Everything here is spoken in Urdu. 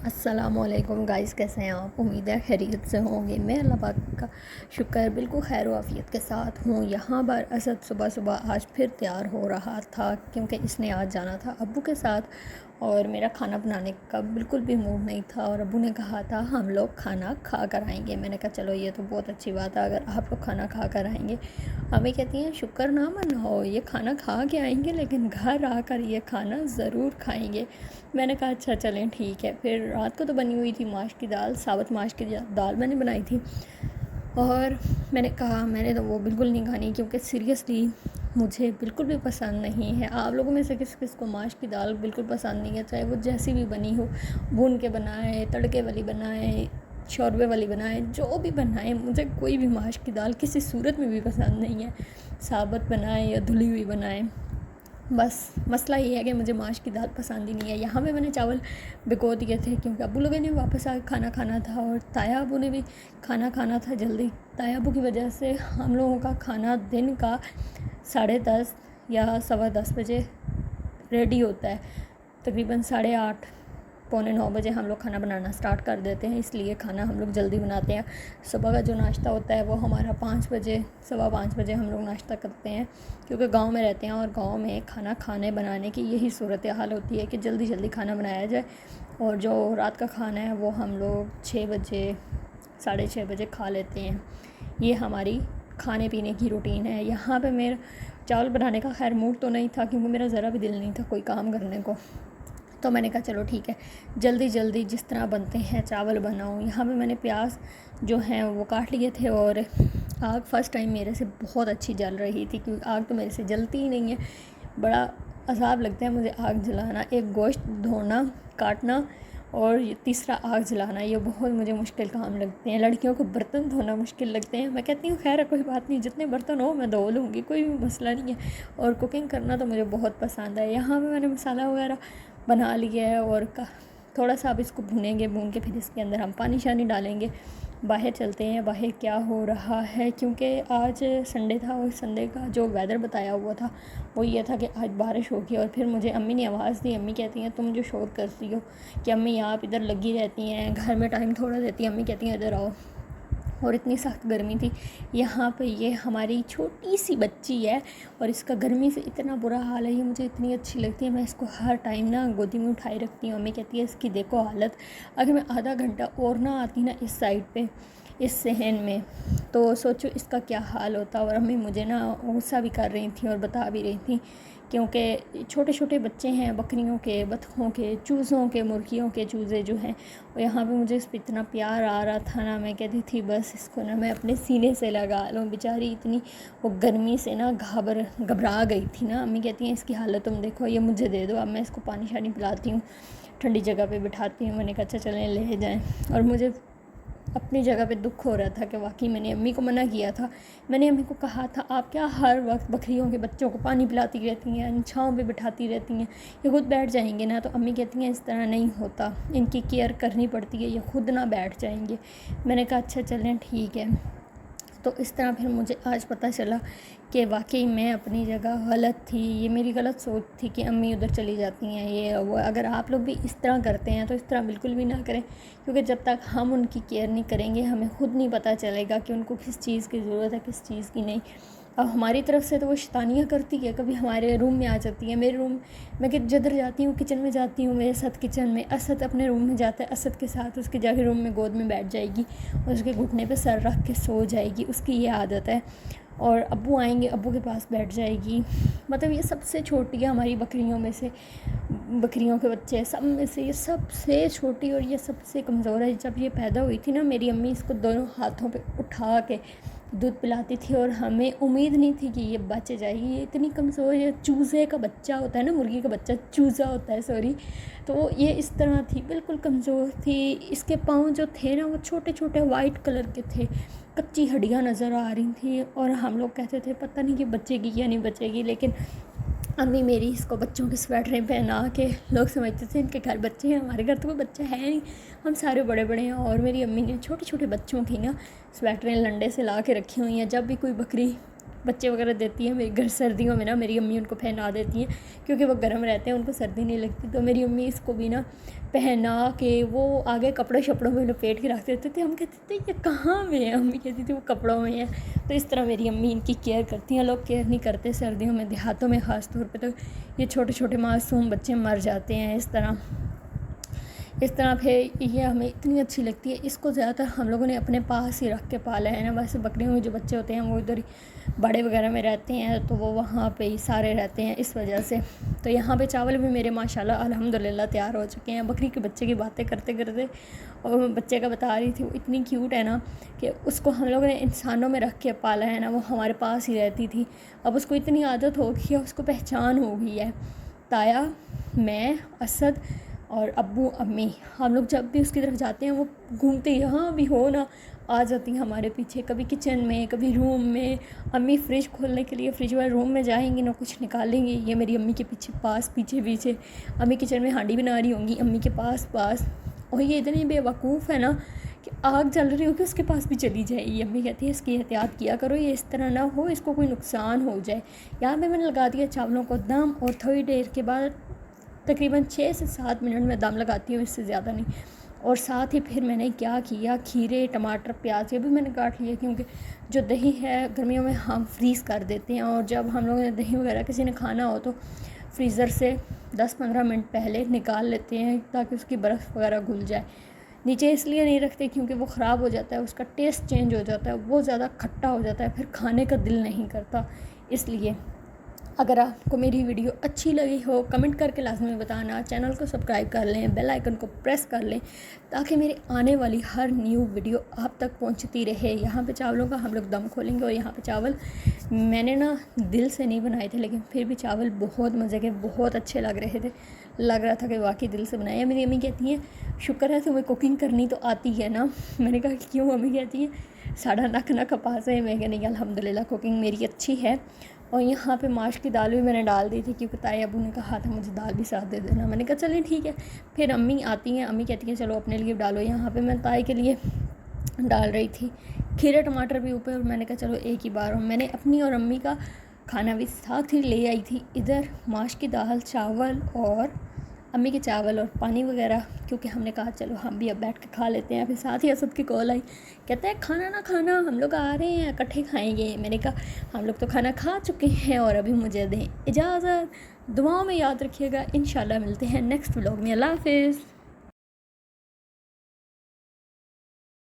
السلام علیکم گائز، کیسے ہیں آپ؟ امید ہے خیریت سے ہوں گے۔ میں اللہ پاک کا شکر بالکل خیر و عافیت کے ساتھ ہوں۔ یہاں پر اسد صبح آج پھر تیار ہو رہا تھا کیونکہ اس نے آج جانا تھا ابو کے ساتھ، اور میرا کھانا بنانے کا بالکل بھی موڈ نہیں تھا، اور ابو نے کہا تھا ہم لوگ کھانا کھا کر آئیں گے۔ میں نے کہا چلو یہ تو بہت اچھی بات ہے اگر آپ لوگ کھانا کھا کر آئیں گے۔ امی کہتی ہیں شکر نہ مناؤ، یہ کھانا کھا کے آئیں گے لیکن گھر آ کر یہ کھانا ضرور کھائیں گے۔ میں نے کہا اچھا چلیں ٹھیک ہے۔ پھر رات کو تو بنی ہوئی تھی ماش کی دال، ثابت ماش کی دال میں نے بنائی تھی، اور میں نے کہا میں نے تو وہ بالکل نہیں کھانی کیونکہ سیریسلی مجھے بالکل بھی پسند نہیں ہے۔ آپ لوگوں میں سے کس کس کو ماش کی دال بالکل پسند نہیں ہے، چاہے وہ جیسی بھی بنی ہو، بھون کے بنائیں، تڑکے والی بنائیں، شوربے والی بنائیں، جو بھی بنائیں، مجھے کوئی بھی ماش کی دال کسی صورت میں بھی پسند نہیں ہے، ثابت بنائیں یا دھلی ہوئی بنائیں۔ بس مسئلہ یہ ہے کہ مجھے ماش کی دال پسند ہی نہیں ہے۔ یہاں پہ میں نے چاول بھگو دیے تھے کیونکہ ابو لوگوں نے واپس آ کے کھانا کھانا تھا، اور تایا ابو نے بھی کھانا کھانا تھا جلدی۔ تایا ابو کی وجہ سے ہم لوگوں کا کھانا دن کا 10:30 یا 10:15 بجے ریڈی ہوتا ہے، تقریباً 8:30 پونے 9 بجے ہم لوگ کھانا بنانا سٹارٹ کر دیتے ہیں، اس لیے کھانا ہم لوگ جلدی بناتے ہیں۔ صبح کا جو ناشتہ ہوتا ہے وہ ہمارا 5 بجے، 5:15 بجے ہم لوگ ناشتہ کرتے ہیں، کیونکہ گاؤں میں رہتے ہیں، اور گاؤں میں کھانا کھانے بنانے کی یہی صورتحال ہوتی ہے کہ جلدی جلدی کھانا بنایا جائے، اور جو رات کا کھانا ہے وہ ہم لوگ 6 بجے 6:30 بجے کھا لیتے ہیں۔ یہ ہماری کھانے پینے کی روٹین ہے۔ یہاں پہ میرا چاول بنانے کا خیر موڈ تو نہیں تھا کیونکہ میرا ذرا بھی دل نہیں تھا کوئی کام کرنے کو، تو میں نے کہا چلو ٹھیک ہے جلدی جلدی جس طرح بنتے ہیں چاول بناؤں۔ یہاں پہ میں نے پیاز جو ہیں وہ کاٹ لیے تھے، اور آگ فرسٹ ٹائم میرے سے بہت اچھی جل رہی تھی کیونکہ آگ تو میرے سے جلتی ہی نہیں ہے، بڑا عذاب لگتا ہے مجھے آگ جلانا، ایک گوشت دھونا، کاٹنا، اور تیسرا آگ جلانا، یہ بہت مجھے مشکل کام لگتے ہیں۔ لڑکیوں کو برتن دھونا مشکل لگتے ہیں، میں کہتی ہوں خیر ہے کوئی بات نہیں، جتنے برتن ہو میں دھو لوں گی، کوئی بھی مسئلہ نہیں ہے، اور کوکنگ کرنا تو مجھے بہت پسند ہے۔ یہاں پہ میں نے مسالہ وغیرہ بنا لیا ہے، اور تھوڑا سا اب اس کو بھونیں گے، بھون کے پھر اس کے اندر ہم پانی شانی ڈالیں گے۔ باہر چلتے ہیں باہر کیا ہو رہا ہے، کیونکہ آج سنڈے تھا، اور سنڈے کا جو ویدر بتایا ہوا تھا وہ یہ تھا کہ آج بارش ہوگی، اور پھر مجھے امی نے آواز دی، امی کہتی ہیں تم جو شور کرتی ہو کہ امی آپ ادھر لگی رہتی ہیں، گھر میں ٹائم تھوڑا دیتی ہیں، امی کہتی ہیں ادھر آؤ، اور اتنی سخت گرمی تھی یہاں پہ۔ یہ ہماری چھوٹی سی بچی ہے اور اس کا گرمی سے اتنا برا حال ہے، یہ مجھے اتنی اچھی لگتی ہے، میں اس کو ہر ٹائم نا گودی میں اٹھائی رکھتی ہوں۔ امی کہتی ہے اس کی دیکھو حالت، اگر میں آدھا گھنٹہ اور نہ آتی نا اس سائڈ پہ، اس صحن میں، تو سوچو اس کا کیا حال ہوتا۔ اور امی مجھے نا غصہ بھی کر رہی تھیں اور بتا بھی رہی تھیں کیونکہ چھوٹے چھوٹے بچے ہیں، بکریوں کے، بطخوں کے، چوزوں کے، مرغیوں کے چوزے جو ہیں، اور یہاں پہ مجھے اس پہ اتنا پیار آ رہا تھا نا، میں کہتی تھی بس اس کو نا میں اپنے سینے سے لگا لوں، بیچاری اتنی وہ گرمی سے نا گھبرا گئی تھی نا۔ امی کہتی ہیں اس کی حالت تم دیکھو، یہ مجھے دے دو، اب میں اس کو پانی شانی پلاتی ہوں، ٹھنڈی جگہ پہ بٹھاتی ہوں۔ میں نے کہا اچھا چلیں لے جائیں، اور مجھے اپنی جگہ پہ دکھ ہو رہا تھا کہ واقعی میں نے امی کو منع کیا تھا، میں نے امی کو کہا تھا آپ کیا ہر وقت بکریوں کے بچوں کو پانی پلاتی رہتی ہیں، چھاؤں پہ بٹھاتی رہتی ہیں، یہ خود بیٹھ جائیں گے نا۔ تو امی کہتی ہیں اس طرح نہیں ہوتا، ان کی کیئر کرنی پڑتی ہے، یہ خود نہ بیٹھ جائیں گے۔ میں نے کہا اچھا چلیں ٹھیک ہے۔ تو اس طرح پھر مجھے آج پتہ چلا کہ واقعی میں اپنی جگہ غلط تھی، یہ میری غلط سوچ تھی کہ امی ادھر چلی جاتی ہیں، یہ وہ۔ اگر آپ لوگ بھی اس طرح کرتے ہیں تو اس طرح بالکل بھی نہ کریں، کیونکہ جب تک ہم ان کی کیئر نہیں کریں گے ہمیں خود نہیں پتہ چلے گا کہ ان کو کس چیز کی ضرورت ہے، کس چیز کی نہیں۔ اب ہماری طرف سے تو وہ شیطانیاں کرتی ہے، کبھی ہمارے روم میں آ جاتی ہے، میرے روم میں کہ جدھر جاتی ہوں کچن میں جاتی ہوں، میرے ساتھ کچن میں، اسد اپنے روم میں جاتا ہے، اسد کے ساتھ اس کے جا کے روم میں گود میں بیٹھ جائے گی، اور اس کے گھٹنے پہ سر رکھ کے سو جائے گی، اس کی یہ عادت ہے، اور ابو آئیں گے ابو کے پاس بیٹھ جائے گی۔ مطلب یہ سب سے چھوٹی ہے ہماری بکریوں میں سے، بکریوں کے بچے سب میں سے یہ سب سے چھوٹی اور یہ سب سے کمزور ہے۔ جب یہ پیدا ہوئی تھی نا میری امی اس کو دونوں ہاتھوں پہ اٹھا کے دودھ پلاتی تھی، اور ہمیں امید نہیں تھی کہ یہ بچ جائے گی، یہ اتنی کمزور ہے، چوزے کا بچہ ہوتا ہے نا، مرغی کا بچہ چوزا ہوتا ہے سوری، تو یہ اس طرح تھی، بالکل کمزور تھی، اس کے پاؤں جو تھے نا وہ چھوٹے چھوٹے وائٹ کلر کے تھے، کچی ہڈیاں نظر آ رہی تھیں، اور ہم لوگ کہتے تھے پتہ نہیں کہ بچے گی یا نہیں بچے گی، لیکن امی میری اس کو بچوں کی سویٹریں پہنا کے، لوگ سمجھتے تھے ان کے گھر بچے ہیں، ہمارے گھر تو کوئی بچہ ہے نہیں، ہم سارے بڑے بڑے ہیں، اور میری امی نے چھوٹے چھوٹے بچوں کی نا سویٹریں لنڈے سے لا کے رکھی ہوئی ہیں، جب بھی کوئی بکری بچے وغیرہ دیتی ہیں. میرے گھر سردیوں میں نا میری امی ان کو پہنا دیتی ہیں کیونکہ وہ گرم رہتے ہیں, ان کو سردی نہیں لگتی. تو میری امی اس کو بھی نا پہنا کے وہ آگے کپڑے شپڑوں میں لپیٹ کے رکھ دیتے تھے. ہم کہتے تھے یہ کہاں میں ہے, امی کہتی تھی وہ کپڑوں میں ہے. تو اس طرح میری امی ان کی کیئر کرتی ہیں. لوگ کیئر نہیں کرتے سردیوں میں, دیہاتوں میں خاص طور پہ تو یہ چھوٹے چھوٹے معصوم بچے مر جاتے ہیں اس طرح پھر یہ ہمیں اتنی اچھی لگتی ہے. اس کو زیادہ تر ہم لوگوں نے اپنے پاس ہی رکھ کے پالا ہے نا. ویسے بکریوں میں جو بچے ہوتے ہیں وہ ادھر باڑے وغیرہ میں رہتے ہیں تو وہ وہاں پہ ہی سارے رہتے ہیں اس وجہ سے. تو یہاں پہ چاول بھی میرے ماشاءاللہ الحمدللہ تیار ہو چکے ہیں. بکری کے بچے کی باتیں کرتے کرتے اور بچے کا بتا رہی تھی, وہ اتنی کیوٹ ہے نا کہ اس کو ہم لوگوں نے انسانوں میں رکھ کے پالا ہے نا. وہ ہمارے پاس ہی رہتی تھی, اب اس کو اتنی عادت ہو گئی ہے, اس کو پہچان ہو گئی ہے. تایا, میں, اسد اور ابو امی, ہم لوگ جب بھی اس کی طرف جاتے ہیں وہ گھومتے یہاں بھی ہو نا آ جاتی ہیں ہمارے پیچھے, کبھی کچن میں کبھی روم میں. امی فریج کھولنے کے لیے فریج والے روم میں جائیں گی نا, کچھ نکالیں گی, یہ میری امی کے پیچھے. امی کچن میں ہانڈی بنا رہی ہوں گی امی کے پاس. اور یہ اتنی بے وقوف ہے نا کہ آگ جل رہی ہوگی اس کے پاس بھی چلی جائے گی. امی کہتی ہے اس کی احتیاط کیا کرو, یہ اس طرح نہ ہو اس کو کوئی نقصان ہو جائے. یہاں پہ میں نے لگا دیا چاولوں کو دم, اور تھوڑی دیر کے بعد تقریباً 6 سے 7 منٹ میں دم لگاتی ہوں, اس سے زیادہ نہیں. اور ساتھ ہی پھر میں نے کیا کیا, کھیرے, ٹماٹر, پیاز یہ بھی میں نے کاٹ لیا کیونکہ جو دہی ہے گرمیوں میں ہم فریز کر دیتے ہیں, اور جب ہم لوگوں نے دہی وغیرہ کسی نے کھانا ہو تو فریزر سے 10-15 منٹ پہلے نکال لیتے ہیں تاکہ اس کی برف وغیرہ گھل جائے. نیچے اس لیے نہیں رکھتے کیونکہ وہ خراب ہو جاتا ہے, اس کا ٹیسٹ چینج ہو جاتا ہے, وہ زیادہ کھٹا ہو جاتا ہے, پھر کھانے کا دل نہیں کرتا. اس لیے اگر آپ کو میری ویڈیو اچھی لگی ہو کمنٹ کر کے لازمی بتانا. چینل کو سبسکرائب کر لیں, بیل آئیکن کو پریس کر لیں تاکہ میری آنے والی ہر نیو ویڈیو آپ تک پہنچتی رہے. یہاں پہ چاولوں کا ہم لوگ دم کھولیں گے, اور یہاں پہ چاول میں نے نا دل سے نہیں بنائے تھے, لیکن پھر بھی چاول بہت مزے کے, بہت اچھے لگ رہے تھے. لگ رہا تھا کہ واقعی دل سے بنائے. میری امی کہتی ہیں شکر ہے تمہیں کوکنگ کرنی تو آتی ہے نا. میں نے کہا کیوں؟ امی کہتی ہیں ساڑھا نک نہ پاس ہے. میں کہ نہیں الحمدللہ کوکنگ میری اچھی ہے. اور یہاں پہ ماش کی دال بھی میں نے ڈال دی تھی کیونکہ تائی ابو نے کہا تھا مجھے دال بھی ساتھ دے دینا. میں نے کہا چلیں ٹھیک ہے. پھر امی آتی ہیں, امی کہتی ہیں چلو اپنے لیے ڈالو. یہاں پہ میں تائی کے لیے ڈال رہی تھی کھیرے ٹماٹر بھی اوپر. میں نے کہا چلو ایک ہی بار میں نے اپنی اور امی کا کھانا بھی ساتھ ہی لے آئی تھی. ادھر ماش کی دال, چاول, اور امی کے چاول اور پانی وغیرہ, کیونکہ ہم نے کہا چلو ہم بھی اب بیٹھ کے کھا لیتے ہیں. پھر ساتھ ہی اسد کی کال آئی, کہتے ہیں کھانا نہ کھانا, ہم لوگ آ رہے ہیں اکٹھے کھائیں گے. میں نے کہا ہم لوگ تو کھانا کھا چکے ہیں اور ابھی مجھے دیں اجازت. دعاؤں میں یاد رکھیے گا. انشاءاللہ ملتے ہیں نیکسٹ ولاگ میں. اللہ حافظ.